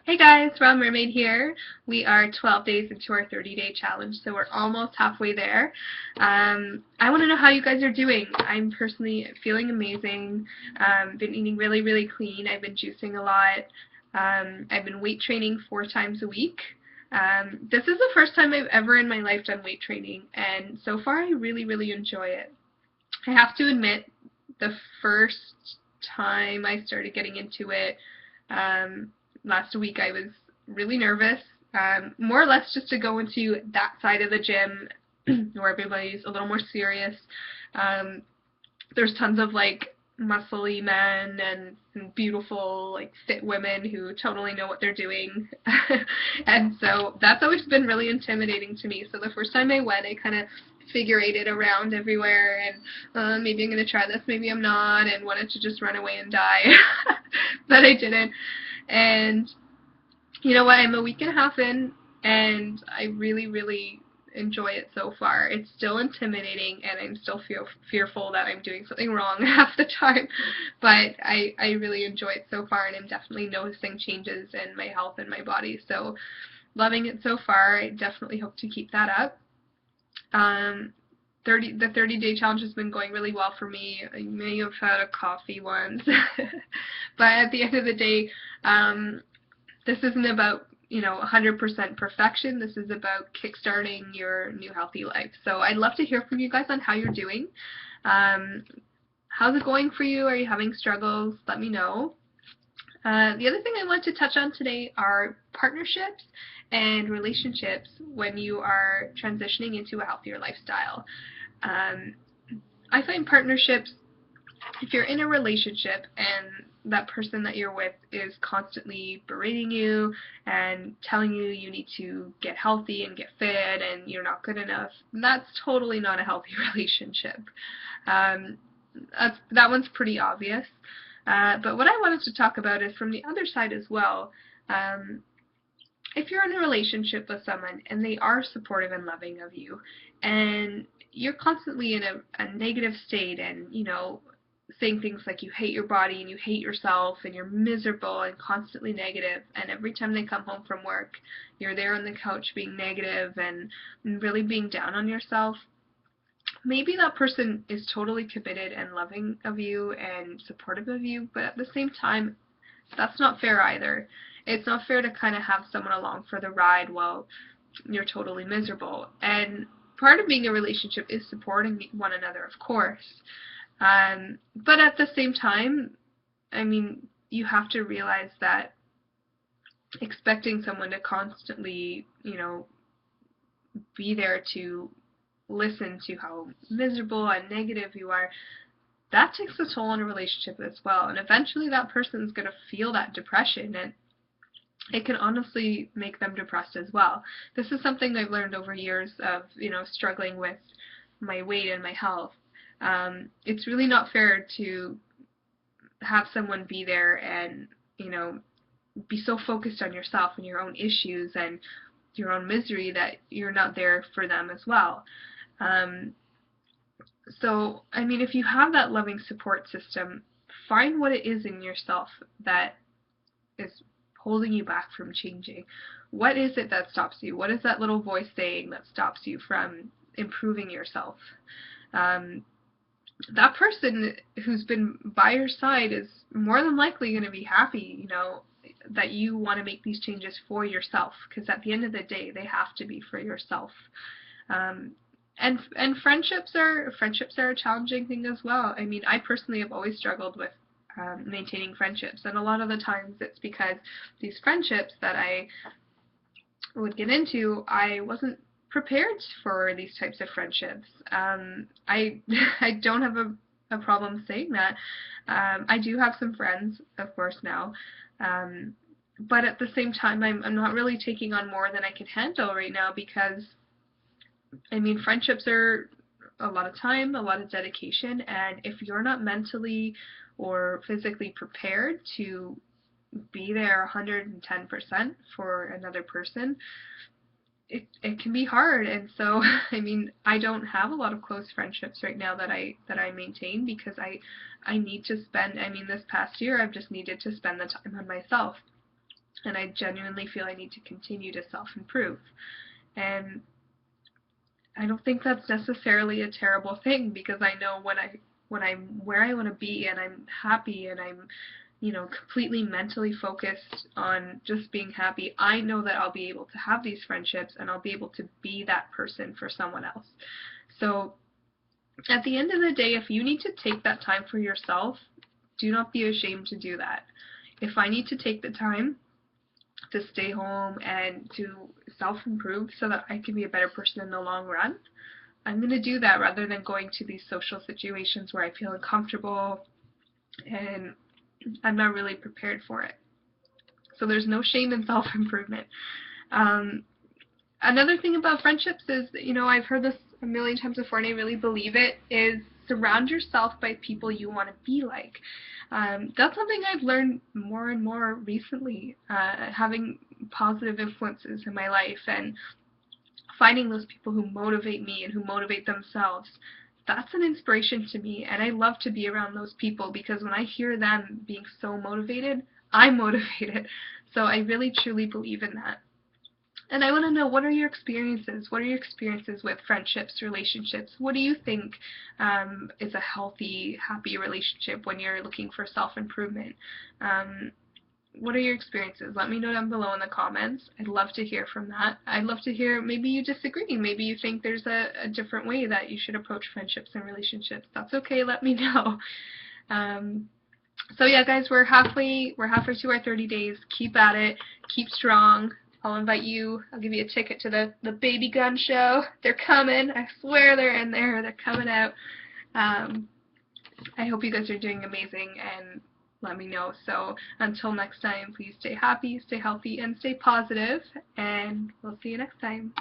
Hey guys, Raw Mermaid here. We are 12 days into our 30-day challenge, so we're almost halfway there. I want to know how you guys are doing. I'm personally feeling amazing. Been eating really, really clean. I've been juicing a lot. I've been weight training 4 times a week. This is the first time I've ever in my life done weight training, and so far I really, really enjoy it. I have to admit, the first time I started getting into it, um, last week I was really nervous, more or less just to go into that side of the gym where everybody's a little more serious. Um, there's tons of like muscly men and beautiful like fit women who totally know what they're doing. And so that's always been really intimidating to me. So the first time I went, I kind of figure eighted around everywhere and maybe I'm going to try this, maybe I'm not, and wanted to just run away and die. But I didn't. And you know what, I'm a week and a half in and I really, really enjoy it so far. It's still intimidating and I'm still fearful that I'm doing something wrong half the time, but I really enjoy it so far and I'm definitely noticing changes in my health and my body. So loving it so far. I definitely hope to keep that up. Um, the 30-day challenge has been going really well for me. I may have had a coffee once, but at the end of the day, this isn't about 100% perfection. This is about kickstarting your new healthy life. So I'd love to hear from you guys on how you're doing. Um, how's it going for you? Are you having struggles? Let me know. The other thing I want to touch on today are partnerships and relationships when you are transitioning into a healthier lifestyle. Um, I find partnerships, if you're in a relationship and that person that you're with is constantly berating you and telling you you need to get healthy and get fit and you're not good enough, that's totally not a healthy relationship. Um, that one's pretty obvious. But what I wanted to talk about is from the other side as well. Um, if you're in a relationship with someone and they are supportive and loving of you, and you're constantly in a negative state and, saying things like you hate your body and you hate yourself and you're miserable and constantly negative, and every time they come home from work, you're there on the couch being negative and really being down on yourself, maybe that person is totally committed and loving of you and supportive of you, but at the same time, that's not fair either. It's not fair to kind of have someone along for the ride while you're totally miserable. And part of being a relationship is supporting one another, of course. But at the same time, I mean, you have to realize that expecting someone to constantly, be there to listen to how miserable and negative you are, that takes a toll on a relationship as well. And eventually that person's going to feel that depression, and it can honestly make them depressed as well. This is something I've learned over years of, struggling with my weight and my health. It's really not fair to have someone be there and, be so focused on yourself and your own issues and your own misery that you're not there for them as well. Um, so, I mean, if you have that loving support system, find what it is in yourself that is holding you back from changing. What is it that stops you? What is that little voice saying that stops you from improving yourself? Um, that person who's been by your side is more than likely going to be happy, that you want to make these changes for yourself, because at the end of the day, they have to be for yourself. Um, and friendships are a challenging thing as well. I mean, I personally have always struggled with maintaining friendships, and a lot of the times it's because these friendships that I would get into, I wasn't prepared for these types of friendships. I I don't have a problem saying that. I do have some friends, of course, now, but at the same time, I'm not really taking on more than I can handle right now, because I mean, friendships are a lot of time, a lot of dedication, and if you're not mentally or physically prepared to be there 110% for another person, it can be hard. And so, I mean, I don't have a lot of close friendships right now that I maintain, because I need to spend, I mean, this past year I've just needed to spend the time on myself. and I genuinely feel I need to continue to self-improve. And I don't think that's necessarily a terrible thing, because I know when I'm where I want to be and I'm happy and I'm, completely mentally focused on just being happy, I know that I'll be able to have these friendships and I'll be able to be that person for someone else. So at the end of the day, if you need to take that time for yourself, do not be ashamed to do that. If I need to take the time to stay home and to self-improve so that I can be a better person in the long run, I'm going to do that rather than going to these social situations where I feel uncomfortable and I'm not really prepared for it. So there's no shame in self-improvement. Another thing about friendships is, I've heard this a million times before and I really believe it, is surround yourself by people you want to be like. That's something I've learned more and more recently, having positive influences in my life and finding those people who motivate me and who motivate themselves. That's an inspiration to me, and I love to be around those people, because when I hear them being so motivated, I'm motivated. So I really truly believe in that. And I want to know, what are your experiences? What are your experiences with friendships, relationships? What do you think is a healthy, happy relationship when you're looking for self-improvement? What are your experiences? Let me know down below in the comments. I'd love to hear from that. I'd love to hear, maybe you disagree. Maybe you think there's a different way that you should approach friendships and relationships. That's okay. Let me know. So yeah, guys, we're halfway to our 30 days. Keep at it. Keep strong. I'll invite you. I'll give you a ticket to the Baby Gun show. They're coming. I swear they're in there. They're coming out. I hope you guys are doing amazing, and let me know. So until next time, please stay happy, stay healthy, and stay positive, and we'll see you next time.